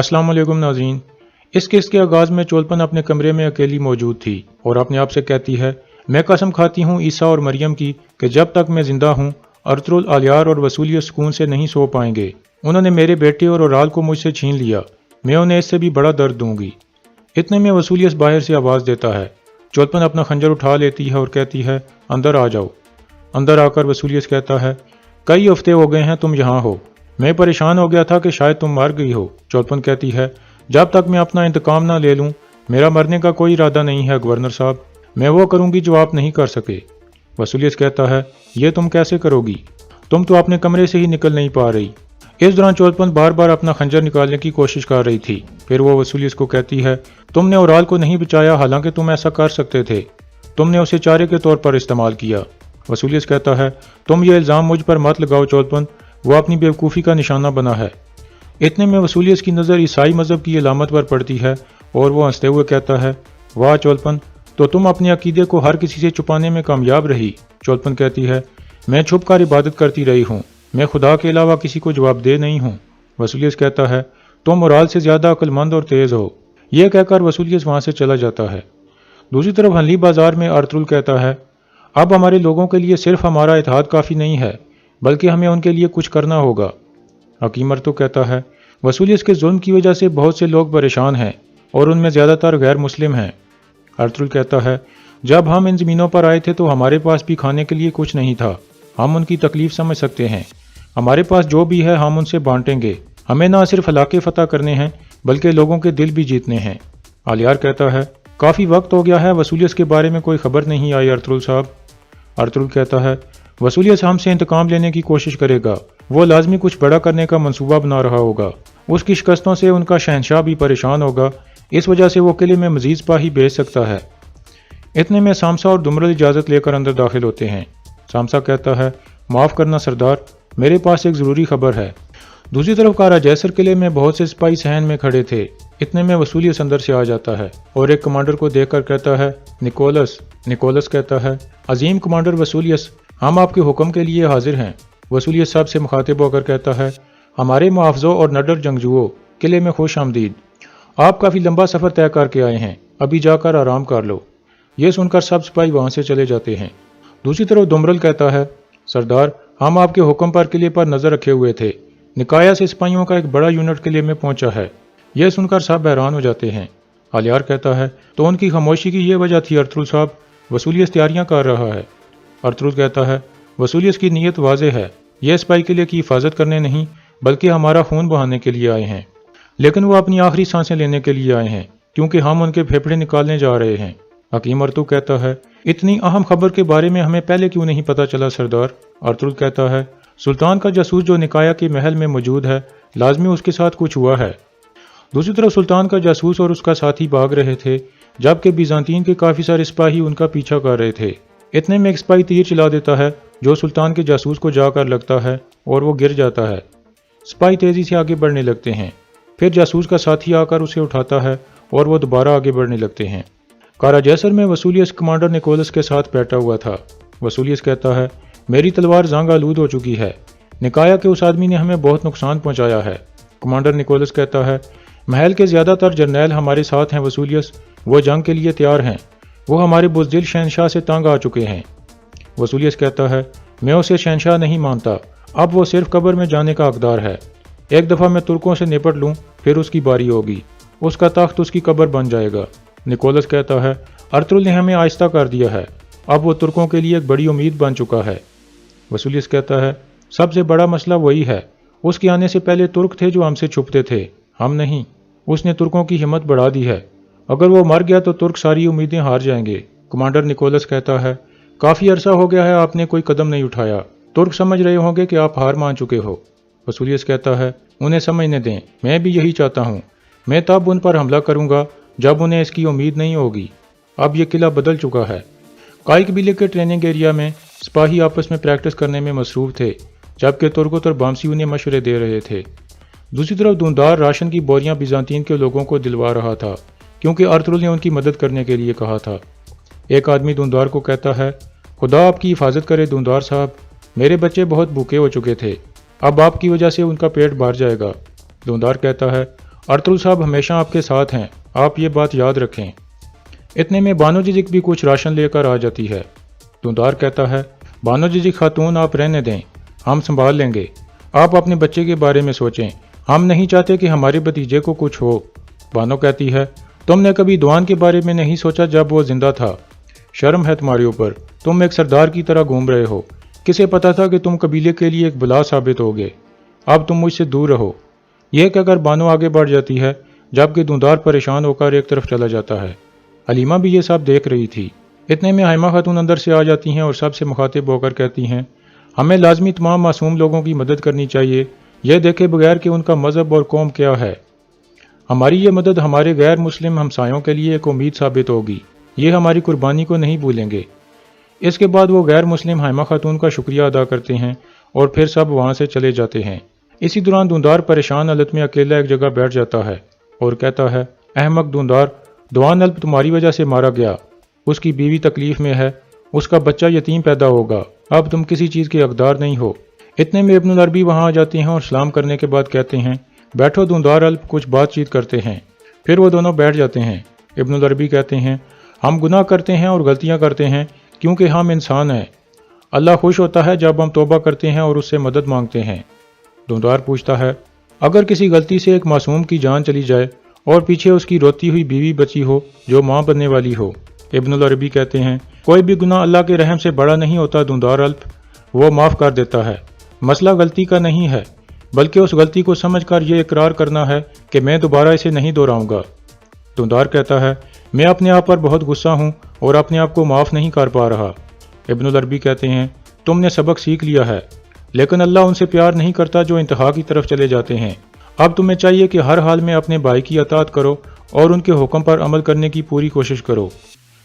अस्सलाम वालेकुम नाज़रीन। इस किस्त के आगाज़ में चोलपन अपने कमरे में अकेली मौजूद थी और अपने आप से कहती है, मैं कसम खाती हूँ ईसा और मरियम की कि जब तक मैं जिंदा हूँ अर्तुल, आलियार और वसूलियत सुकून से नहीं सो पाएंगे। उन्होंने मेरे बेटे और औराल को मुझसे छीन लिया। मैं उन्हें इससे भी बड़ा दर्द दूंगी। इतने में वसूलियत बाहर से आवाज़ देता है। चोलपन अपना खंजर उठा लेती है और कहती है, अंदर आ जाओ। अंदर आकर वसूलियत कहता है, कई हफ्ते हो गए हैं तुम यहाँ हो। मैं परेशान हो गया था कि शायद तुम मर गई हो। चोलपन कहती है, जब तक मैं अपना इंतकाम ना ले लूं, मेरा मरने का कोई इरादा नहीं है गवर्नर साहब। मैं वो करूंगी जो आप नहीं कर सके। वसूलियत कहता है, ये तुम कैसे करोगी? तुम तो अपने कमरे से ही निकल नहीं पा रही। इस दौरान चोलपन बार बार अपना खंजर निकालने की कोशिश कर रही थी। फिर वो वसूलियत को कहती है, तुमने औराल को नहीं बचाया, हालांकि तुम ऐसा कर सकते थे। तुमने उसे चारे के तौर पर इस्तेमाल किया। वसूलियत कहता है, तुम ये इल्ज़ाम मुझ पर मत लगाओ चोलपन, वो अपनी बेवकूफ़ी का निशाना बना है। इतने में वसूलियत की नज़र ईसाई मज़हब की अलामत पर पड़ती है और वो हंसते हुए कहता है, वाह चोलपन, तो तुम अपने अकीदे को हर किसी से छुपाने में कामयाब रही। चोलपन कहती है, मैं छुप कर इबादत करती रही हूँ, मैं खुदा के अलावा किसी को जवाबदेह नहीं हूँ। वसूलियत कहता है, तुम औराल से ज़्यादा अक्लमंद और तेज़ हो। यह कहकर वसूलियत वहाँ से चला जाता है। दूसरी तरफ हनली बाजार में अर्तुल कहता है, अब हमारे लोगों के लिए सिर्फ हमारा इत्तेहाद काफ़ी नहीं है, बल्कि हमें उनके लिए कुछ करना होगा। हकीम अर्तुल कहता है, वसूलियत के जुल्म की वजह से बहुत से लोग परेशान हैं और उनमें ज़्यादातर गैर मुस्लिम हैं। अर्तुल कहता है, जब हम इन ज़मीनों पर आए थे तो हमारे पास भी खाने के लिए कुछ नहीं था। हम उनकी तकलीफ समझ सकते हैं। हमारे पास जो भी है हम उनसे बांटेंगे। हमें ना सिर्फ इलाके फतह करने हैं बल्कि लोगों के दिल भी जीतने हैं। आलियार कहता है, काफ़ी वक्त हो गया है, वसूलियत के बारे में कोई खबर नहीं आई अर्तुल साहब। अर्तुल कहता है, वसूलियत हमसे इंतकाम लेने की कोशिश करेगा। वो लाजमी कुछ बड़ा करने का मंसूबा बना रहा होगा। उसकी शिकस्तों से उनका शहनशाह भी परेशान होगा। इस वजह से वो किले में मजीद सिपाही भेज सकता है। इतने में सामसा और दुमरल इजाज़त लेकर अंदर दाखिल होते हैं। सामसा कहता है, माफ़ करना सरदार, मेरे पास एक ज़रूरी खबर है। दूसरी तरफ कारा जैसर किले में बहुत से सिपाही सहन में खड़े थे। इतने में वसूलियत अंदर से आ जाता है और एक कमांडर को देखकर कहता है, निकोलस। निकोलस कहता है, अजीम कमांडर वसूलियत, हम आपके हुक्म के लिए हाजिर हैं। वसूलियत साहब से मुखातिब होकर कहता है, हमारे मुआवज़ों और नडर जंगजुओं, किले में खुश आमदीद। आप काफ़ी लंबा सफ़र तय करके आए हैं, अभी जाकर आराम कर लो। ये सुनकर सब सिपाही वहाँ से चले जाते हैं। दूसरी तरफ दुमरल कहता है, सरदार, हम आपके हुक्म पर किले पर नज़र रखे हुए थे। निकाया से सिपाहियों का एक बड़ा यूनिट किले में पहुंचा है। यह सुनकर सब हैरान हो जाते हैं। आलियार कहता है, तो उनकी खामोशी की यह वजह थी अर्तुल साहब, वसूलियत तैयारियां कर रहा है। अर्तुल कहता है, वसूलियत की नीयत वाज़ेह है। यह सिपाही किले की हिफाजत करने नहीं बल्कि हमारा खून बहाने के लिए आए हैं। लेकिन वो अपनी आखिरी सांसें लेने के लिए आए हैं, क्योंकि हम उनके फेफड़े निकालने जा रहे हैं। हकीम अर्तुल कहता है, इतनी अहम खबर के बारे में हमें पहले क्यों नहीं पता चला सरदार? अर्तुल कहता है, सुल्तान का जासूस जो निकाया के महल में मौजूद है, लाजमी उसके साथ कुछ हुआ है। दूसरी तरफ सुल्तान का जासूस और उसका साथी भाग रहे थे, जबकि बीजांतीन के काफ़ी सारे सिपाही उनका पीछा कर रहे थे। इतने में एक सिपाही तीर चला देता है जो सुल्तान के जासूस को जाकर लगता है और वो गिर जाता है। सिपाही तेज़ी से आगे बढ़ने लगते हैं। फिर जासूस का साथी आकर उसे उठाता है और वो दोबारा आगे बढ़ने लगते हैं। कारा जैसर में वसूलियत कमांडर निकोलस के साथ बैठा हुआ था। वसूलियत कहता है, मेरी तलवार जंग आलूद हो चुकी है। निकाया के उस आदमी ने हमें बहुत नुकसान पहुंचाया है। कमांडर निकोलस कहता है, महल के ज़्यादातर जर्नैल हमारे साथ हैं वसूलियत, वो जंग के लिए तैयार हैं। वो हमारे बुज़दिल शहनशाह से तंग आ चुके हैं। वसूलियत कहता है, मैं उसे शहनशाह नहीं मानता, अब वो सिर्फ कब्र में जाने का हकदार है। एक दफ़ा मैं तुर्कों से निपट लूँ, फिर उसकी बारी होगी। उसका तख्त उसकी कब्र बन जाएगा। निकोलस कहता है, अर्तुल ने हमें आहिस्ता कर दिया है, अब वो तुर्कों के लिए एक बड़ी उम्मीद बन चुका है। वसूलियत कहता है, सबसे बड़ा मसला वही है, उसके आने से पहले तुर्क थे जो हमसे छुपते थे, हम नहीं। उसने तुर्कों की हिम्मत बढ़ा दी है। अगर वो मर गया तो तुर्क सारी उम्मीदें हार जाएंगे। कमांडर निकोलस कहता है, काफ़ी अरसा हो गया है आपने कोई कदम नहीं उठाया। तुर्क समझ रहे होंगे कि आप हार मान चुके हो। वसूलियत कहता है, उन्हें समझने दें, मैं भी यही चाहता हूँ। मैं तब उन पर हमला करूँगा जब उन्हें इसकी उम्मीद नहीं होगी। अब यह किला बदल चुका है। काई कबीले के ट्रेनिंग एरिया में सिपाही आपस में प्रैक्टिस करने में मसरूफ़ थे, जबकि तुर्कों और बामसी उन्हें मशवरे दे रहे थे। दूसरी तरफ दूनदार राशन की बोरियां बीजांतीन के लोगों को दिलवा रहा था, क्योंकि अर्तुल ने उनकी मदद करने के लिए कहा था। एक आदमी दूनदार को कहता है, खुदा आपकी हिफाजत करे दूनदार साहब, मेरे बच्चे बहुत भूखे हो चुके थे, अब आपकी वजह से उनका पेट भर जाएगा। दूनदार कहता है, ارطغرل صاحب ہمیشہ آپ کے ساتھ ہیں، آپ یہ بات یاد رکھیں۔ اتنے میں بانو جزک بھی کچھ راشن لے کر آ جاتی ہے۔ دوندار کہتا ہے، بانو جزک خاتون آپ رہنے دیں، ہم سنبھال لیں گے، آپ اپنے بچے کے بارے میں سوچیں، ہم نہیں چاہتے کہ ہمارے بھتیجے کو کچھ ہو۔ بانو کہتی ہے، تم نے کبھی دوان کے بارے میں نہیں سوچا جب وہ زندہ تھا؟ شرم ہے تمہارے اوپر، تم ایک سردار کی طرح گھوم رہے ہو، کسے پتا تھا کہ تم قبیلے کے لیے ایک بلا ثابت ہوگے، اب تم مجھ سے دور رہو۔ یہ کہہ کر بانو آگے بڑھ جاتی ہے، جبکہ دوندار پریشان ہو کر ایک طرف چلا جاتا ہے۔ حلیمہ بھی یہ سب دیکھ رہی تھی۔ اتنے میں حائمہ خاتون اندر سے آ جاتی ہیں اور سب سے مخاطب ہو کر کہتی ہیں، ہمیں لازمی تمام معصوم لوگوں کی مدد کرنی چاہیے، یہ دیکھے بغیر کہ ان کا مذہب اور قوم کیا ہے۔ ہماری یہ مدد ہمارے غیر مسلم ہمسایوں کے لیے ایک امید ثابت ہوگی، یہ ہماری قربانی کو نہیں بھولیں گے۔ اس کے بعد وہ غیر مسلم حائمہ خاتون کا شکریہ ادا کرتے ہیں اور پھر سب وہاں سے چلے جاتے ہیں۔ اسی دوران دوندار پریشان حالت میں اکیلا ایک جگہ بیٹھ جاتا ہے اور کہتا ہے، احمق دوندار، دوان الپ تمہاری وجہ سے مارا گیا، اس کی بیوی تکلیف میں ہے، اس کا بچہ یتیم پیدا ہوگا، اب تم کسی چیز کے حقدار نہیں ہو۔ اتنے میں ابن العربی وہاں آ جاتے ہیں اور سلام کرنے کے بعد کہتے ہیں، بیٹھو دوندار الپ، کچھ بات چیت کرتے ہیں۔ پھر وہ دونوں بیٹھ جاتے ہیں۔ ابن العربی کہتے ہیں، ہم گناہ کرتے ہیں اور غلطیاں کرتے ہیں کیونکہ ہم انسان ہیں، اللہ خوش ہوتا ہے جب ہم توبہ کرتے ہیں اور اس سے مدد مانگتے ہیں۔ دوندار پوچھتا ہے، اگر کسی غلطی سے ایک معصوم کی جان چلی جائے اور پیچھے اس کی روتی ہوئی بیوی بچی ہو جو ماں بننے والی ہو؟ ابن العربی کہتے ہیں، کوئی بھی گناہ اللہ کے رحم سے بڑا نہیں ہوتا دوندار الپ، وہ معاف کر دیتا ہے۔ مسئلہ غلطی کا نہیں ہے، بلکہ اس غلطی کو سمجھ کر یہ اقرار کرنا ہے کہ میں دوبارہ اسے نہیں دہراؤں گا۔ دوندار کہتا ہے، میں اپنے آپ پر بہت غصہ ہوں اور اپنے آپ کو معاف نہیں کر پا رہا۔ ابن العربی کہتے ہیں، تم نے سبق سیکھ لیا ہے، لیکن اللہ ان سے پیار نہیں کرتا جو انتہا کی طرف چلے جاتے ہیں۔ اب تمہیں چاہیے کہ ہر حال میں اپنے بھائی کی اطاعت کرو اور ان کے حکم پر عمل کرنے کی پوری کوشش کرو۔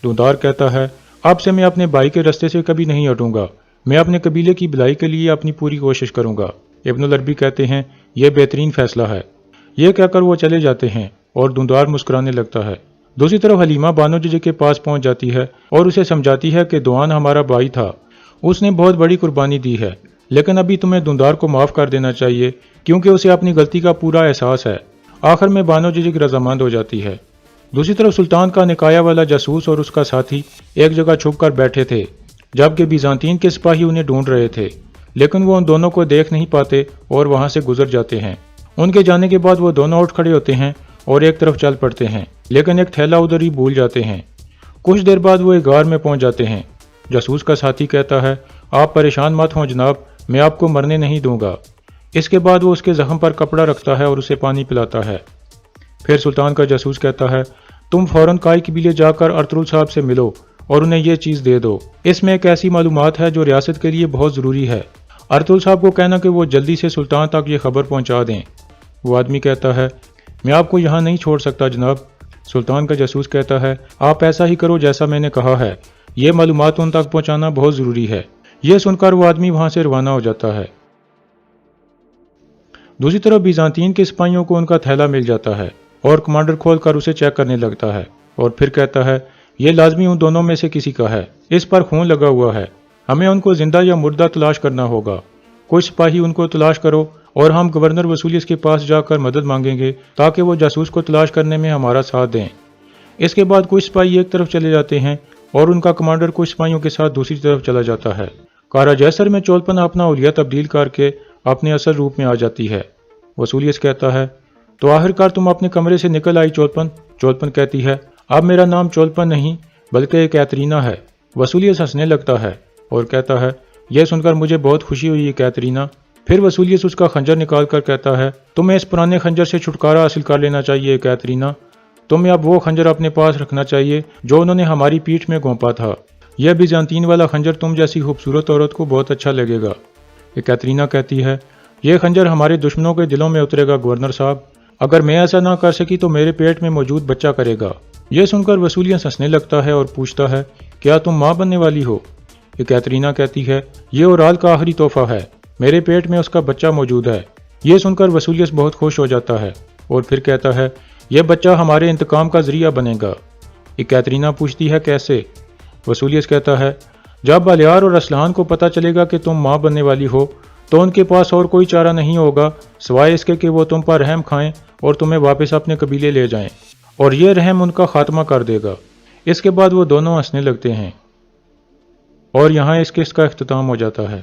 دوندار کہتا ہے، اب سے میں اپنے بھائی کے رستے سے کبھی نہیں ہٹوں گا، میں اپنے قبیلے کی بھلائی کے لیے اپنی پوری کوشش کروں گا۔ ابن العربی کہتے ہیں، یہ بہترین فیصلہ ہے۔ یہ کہہ کر وہ چلے جاتے ہیں اور دوندار مسکرانے لگتا ہے۔ دوسری طرف حلیمہ بانو جزک کے پاس پہنچ جاتی ہے اور اسے سمجھاتی ہے کہ دوان ہمارا بھائی تھا، اس نے بہت بڑی قربانی دی ہے، لیکن ابھی تمہیں دوندار کو معاف کر دینا چاہیے کیونکہ اسے اپنی غلطی کا پورا احساس ہے۔ آخر میں بانو جزک رضامند ہو جاتی ہے۔ دوسری طرف سلطان کا نکایا والا جاسوس اور اس کا ساتھی ایک جگہ چھپ کر بیٹھے تھے، جبکہ بیزانتین کے سپاہی انہیں ڈھونڈ رہے تھے، لیکن وہ ان دونوں کو دیکھ نہیں پاتے اور وہاں سے گزر جاتے ہیں۔ ان کے جانے کے بعد وہ دونوں اٹھ کھڑے ہوتے ہیں اور ایک طرف چل پڑتے ہیں، لیکن ایک تھیلا ادھر ہی بھول جاتے ہیں۔ کچھ دیر بعد وہ ایک غار میں پہنچ جاتے ہیں۔ جاسوس کا ساتھی کہتا ہے، آپ پریشان مت ہوں جناب، میں آپ کو مرنے نہیں دوں گا۔ اس کے بعد وہ اس کے زخم پر کپڑا رکھتا ہے اور اسے پانی پلاتا ہے۔ پھر سلطان کا جاسوس کہتا ہے، تم فوراً کائی قبیلے جا کر ارطغرل صاحب سے ملو اور انہیں یہ چیز دے دو، اس میں ایک ایسی معلومات ہے جو ریاست کے لیے بہت ضروری ہے۔ ارطغرل صاحب کو کہنا کہ وہ جلدی سے سلطان تک یہ خبر پہنچا دیں۔ وہ آدمی کہتا ہے، میں آپ کو یہاں نہیں چھوڑ سکتا جناب۔ سلطان کا جاسوس کہتا ہے، آپ ایسا ہی کرو جیسا میں نے کہا ہے، یہ معلومات ان تک پہنچانا بہت ضروری ہے۔ یہ سن کر وہ آدمی وہاں سے روانہ ہو جاتا ہے۔ دوسری طرف بیزانتین کے سپاہیوں کو ان کا تھیلا مل جاتا ہے اور کمانڈر کھول کر اسے چیک کرنے لگتا ہے اور پھر کہتا ہے، یہ لازمی ان دونوں میں سے کسی کا ہے، اس پر خون لگا ہوا ہے، ہمیں ان کو زندہ یا مردہ تلاش کرنا ہوگا۔ کچھ سپاہی ان کو تلاش کرو اور ہم گورنر وسولیس کے پاس جا کر مدد مانگیں گے تاکہ وہ جاسوس کو تلاش کرنے میں ہمارا ساتھ دیں۔ اس کے بعد کچھ سپاہی ایک طرف چلے جاتے ہیں اور ان کا کمانڈر کچھ سپاہیوں کے ساتھ دوسری طرف چلا جاتا ہے۔ کارا جیسر میں چولپن اپنا اولیا تبدیل کر کے اپنے اصل روپ میں آ جاتی ہے۔ وسولیس کہتا ہے، تو آخرکار تم اپنے کمرے سے نکل آئی چولپن۔ چولپن کہتی ہے، اب میرا نام چولپن نہیں بلکہ ایک کیترینا ہے۔ وسولیس ہنسنے لگتا ہے اور کہتا ہے، یہ سن کر مجھے بہت خوشی ہوئی ہے کیترینا۔ پھر وسولیس اس کا خنجر نکال کر کہتا ہے، تمہیں اس پرانے خنجر سے چھٹکارا حاصل کر لینا چاہیے کیترینا، تمہیں اب وہ خنجر اپنے پاس رکھنا چاہیے جو انہوں نے ہماری پیٹھ میں گھونپا تھا، یہ بیزانتین والا خنجر تم جیسی خوبصورت عورت کو بہت اچھا لگے گا۔ کیترینا کہتی ہے، یہ خنجر ہمارے دشمنوں کے دلوں میں اترے گا گورنر صاحب، اگر میں ایسا نہ کر سکی تو میرے پیٹ میں موجود بچہ کرے گا۔ یہ سن کر وسولیس ہنسنے لگتا ہے اور پوچھتا ہے، کیا تم ماں بننے والی ہو؟ کیترینا کہتی ہے، یہ اورال کا آخری تحفہ ہے، میرے پیٹ میں اس کا بچہ موجود ہے۔ یہ سن کر وسولیس بہت خوش ہو جاتا ہے اور پھر کہتا ہے، یہ بچہ ہمارے انتقام کا ذریعہ بنے گا۔ کیترینا پوچھتی ہے، کیسے؟ وسولیس کہتا ہے، جب بالیار اور اسلحان کو پتہ چلے گا کہ تم ماں بننے والی ہو تو ان کے پاس اور کوئی چارہ نہیں ہوگا سوائے اس کے کہ وہ تم پر رحم کھائیں اور تمہیں واپس اپنے قبیلے لے جائیں، اور یہ رحم ان کا خاتمہ کر دے گا۔ اس کے بعد وہ دونوں ہنسنے لگتے ہیں، اور یہاں اس قسط کا اختتام ہو جاتا ہے۔